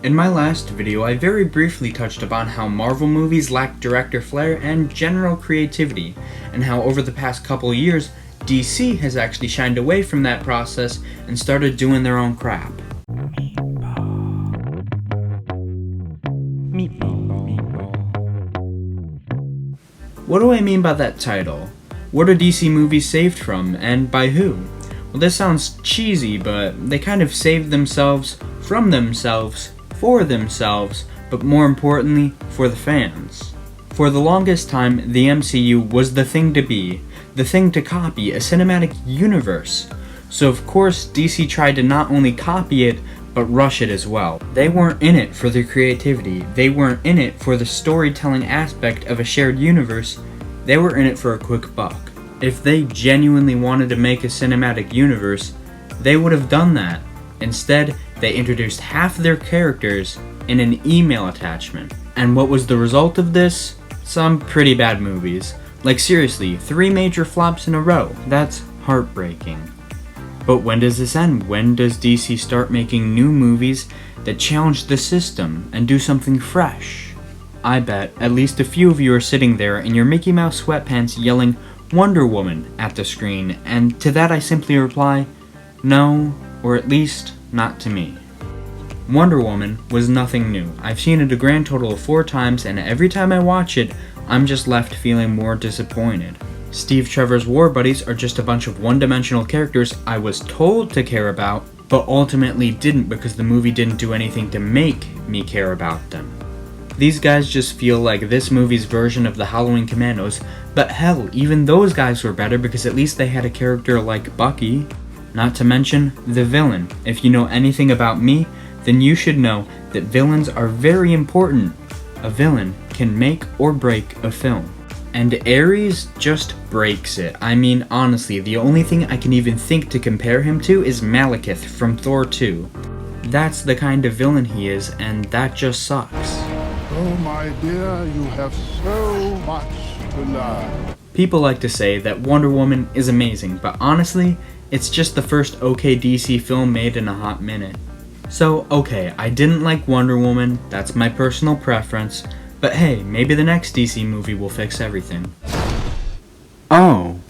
In my last video, I very briefly touched upon how Marvel movies lack director flair and general creativity, and how over the past couple years, DC has actually shined away from that process and started doing their own crap. What do I mean by that title? What are DC movies saved from, and by who? Well, this sounds cheesy, but they kind of saved themselves from themselves, for themselves, but more importantly, for the fans. For the longest time, the MCU was the thing to be, the thing to copy, a cinematic universe. So of course, DC tried to not only copy it, but rush it as well. They weren't in it for the creativity, they weren't in it for the storytelling aspect of a shared universe, they were in it for a quick buck. If they genuinely wanted to make a cinematic universe, they would have done that. Instead, they introduced half their characters in an email attachment. And what was the result of this? Some pretty bad movies. Like seriously, 3 major flops in a row. That's heartbreaking. But when does this end? When does DC start making new movies that challenge the system and do something fresh? I bet at least a few of you are sitting there in your Mickey Mouse sweatpants yelling Wonder Woman at the screen, and to that I simply reply, no, or at least not to me. Wonder Woman was nothing new. I've seen it a grand total of 4 times, and every time I watch it, I'm just left feeling more disappointed. Steve Trevor's war buddies are just a bunch of one-dimensional characters I was told to care about, but ultimately didn't because the movie didn't do anything to make me care about them. These guys just feel like this movie's version of the Halloween Commandos, but hell, even those guys were better because at least they had a character like Bucky. Not to mention, the villain. If you know anything about me, then you should know that villains are very important. A villain can make or break a film. And Ares just breaks it. I mean, honestly, the only thing I can even think to compare him to is Malekith from Thor 2. That's the kind of villain he is, and that just sucks. Oh my dear, you have so much to learn. People like to say that Wonder Woman is amazing, but honestly, it's just the first okay DC film made in a hot minute. So, okay, I didn't like Wonder Woman, that's my personal preference, but hey, maybe the next DC movie will fix everything. Oh.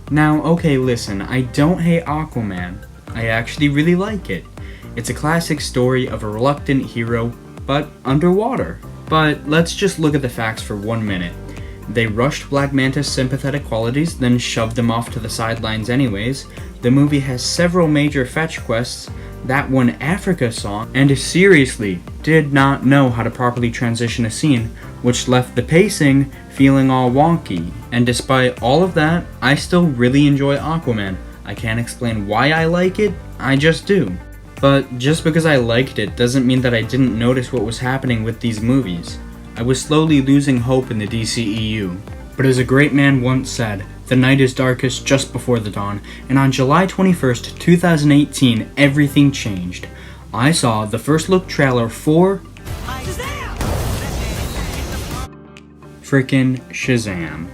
Now, okay, listen, I don't hate Aquaman. I actually really like it. It's a classic story of a reluctant hero, but underwater. But let's just look at the facts for 1 minute. They rushed Black Manta's sympathetic qualities, then shoved him off to the sidelines anyways. The movie has several major fetch quests, that one Africa song, and seriously did not know how to properly transition a scene, which left the pacing feeling all wonky. And despite all of that, I still really enjoy Aquaman. I can't explain why I like it, I just do. But just because I liked it doesn't mean that I didn't notice what was happening with these movies. I was slowly losing hope in the DCEU. But as a great man once said, the night is darkest just before the dawn, and on July 21st, 2018, everything changed. I saw the first look trailer for frickin' Shazam.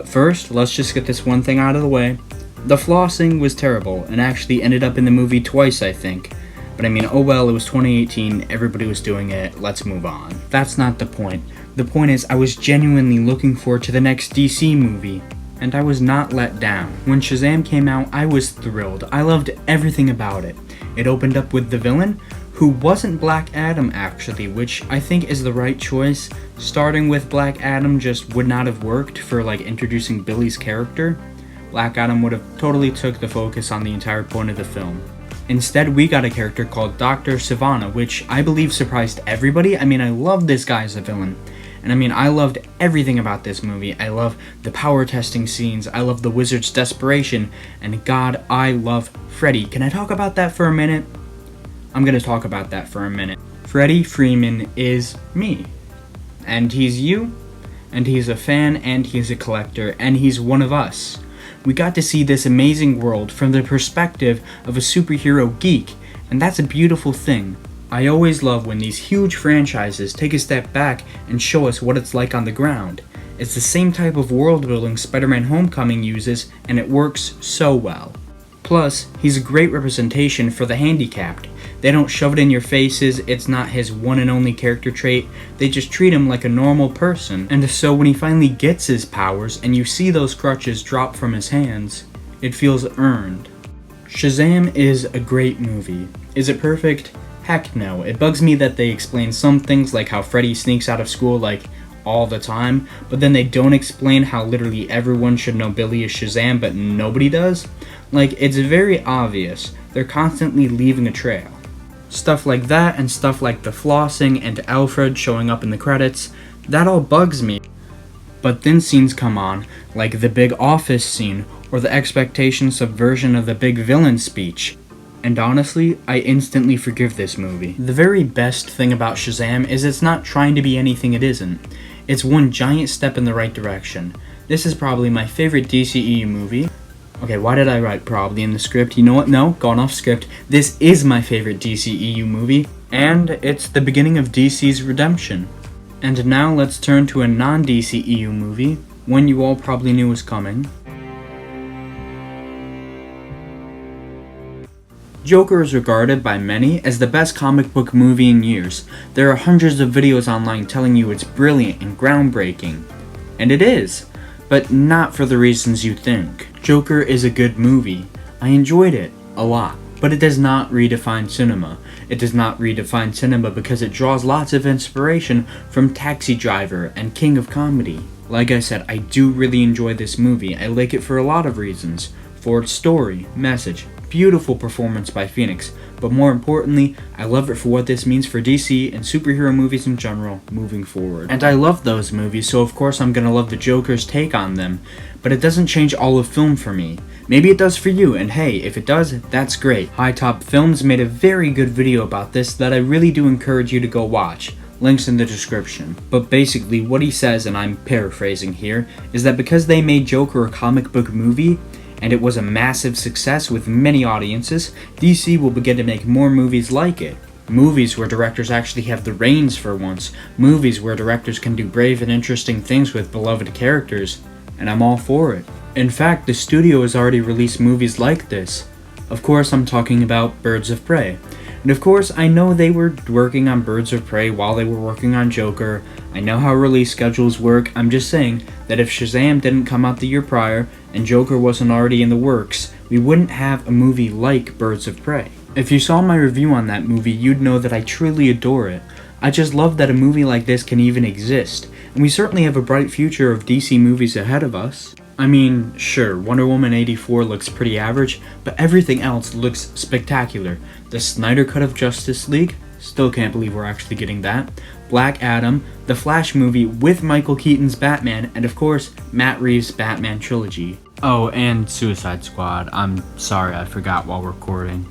First, let's just get this one thing out of the way. The flossing was terrible, and actually ended up in the movie twice, I think. But I mean, oh well, it was 2018, everybody was doing it, let's move on. That's not the point. The point is, I was genuinely looking forward to the next DC movie, and I was not let down. When Shazam came out, I was thrilled. I loved everything about it. It opened up with the villain, who wasn't Black Adam actually, which I think is the right choice. Starting with Black Adam just would not have worked for like introducing Billy's character. Black Adam would have totally took the focus on the entire point of the film. Instead, we got a character called Dr. Sivana, which I believe surprised everybody. I mean, I love this guy as a villain. And I mean, I loved everything about this movie. I love the power testing scenes, I love the wizard's desperation, and God, I love Freddy. Can I talk about that for a minute? I'm gonna talk about that for a minute. Freddie Freeman is me. And he's you, and he's a fan, and he's a collector, and he's one of us. We got to see this amazing world from the perspective of a superhero geek, and that's a beautiful thing. I always love when these huge franchises take a step back and show us what it's like on the ground. It's the same type of world building Spider-Man Homecoming uses, and it works so well. Plus, he's a great representation for the handicapped. They don't shove it in your faces, it's not his one and only character trait, they just treat him like a normal person. And so when he finally gets his powers, and you see those crutches drop from his hands, it feels earned. Shazam is a great movie. Is it perfect? Heck no. It bugs me that they explain some things like how Freddy sneaks out of school like all the time, but then they don't explain how literally everyone should know Billy is Shazam but nobody does. Like, it's very obvious. They're constantly leaving a trail. Stuff like that and stuff like the flossing and Alfred showing up in the credits, that all bugs me. But then scenes come on, like the big office scene or the expectation subversion of the big villain speech. And honestly, I instantly forgive this movie. The very best thing about Shazam is it's not trying to be anything it isn't. It's one giant step in the right direction. This is probably my favorite DCEU movie. Okay, why did I write probably in the script? You know what? No, gone off script. This is my favorite DCEU movie, and it's the beginning of DC's redemption. And now let's turn to a non-DCEU movie, one you all probably knew was coming. Joker is regarded by many as the best comic book movie in years. There are hundreds of videos online telling you it's brilliant and groundbreaking. And it is, but not for the reasons you think. Joker is a good movie. I enjoyed it a lot, but it does not redefine cinema. It does not redefine cinema because it draws lots of inspiration from Taxi Driver and King of Comedy. Like I said, I do really enjoy this movie. I like it for a lot of reasons. For its story, message, beautiful performance by Phoenix, but more importantly, I love it for what this means for DC and superhero movies in general moving forward. And I love those movies, so of course I'm gonna love the Joker's take on them, but it doesn't change all of film for me. Maybe it does for you, and hey, if it does, that's great. High Top Films made a very good video about this that I really do encourage you to go watch. Links in the description. But basically what he says, and I'm paraphrasing here, is that because they made Joker a comic book movie, and it was a massive success with many audiences, DC will begin to make more movies like it. Movies where directors actually have the reins for once. Movies where directors can do brave and interesting things with beloved characters. And I'm all for it. In fact, the studio has already released movies like this. Of course, I'm talking about Birds of Prey. And of course, I know they were working on Birds of Prey while they were working on Joker. I know how release schedules work. I'm just saying that if Shazam didn't come out the year prior and Joker wasn't already in the works, we wouldn't have a movie like Birds of Prey. If you saw my review on that movie, you'd know that I truly adore it. I just love that a movie like this can even exist, and we certainly have a bright future of DC movies ahead of us. I mean, sure, Wonder Woman 84 looks pretty average, but everything else looks spectacular. The Snyder Cut of Justice League, still can't believe we're actually getting that. Black Adam, the Flash movie with Michael Keaton's Batman, and of course, Matt Reeves' Batman trilogy. Oh, and Suicide Squad. I'm sorry, I forgot while recording.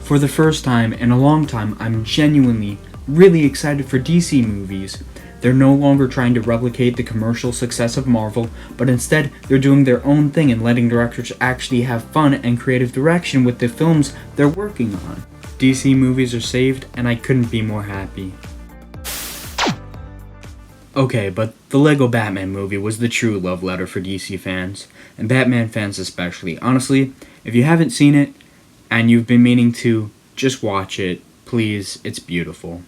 For the first time in a long time, I'm genuinely really excited for DC movies. They're no longer trying to replicate the commercial success of Marvel, but instead they're doing their own thing and letting directors actually have fun and creative direction with the films they're working on. DC movies are saved, and I couldn't be more happy. Okay, but the Lego Batman movie was the true love letter for DC fans, and Batman fans especially. Honestly, if you haven't seen it, and you've been meaning to, just watch it. Please, it's beautiful.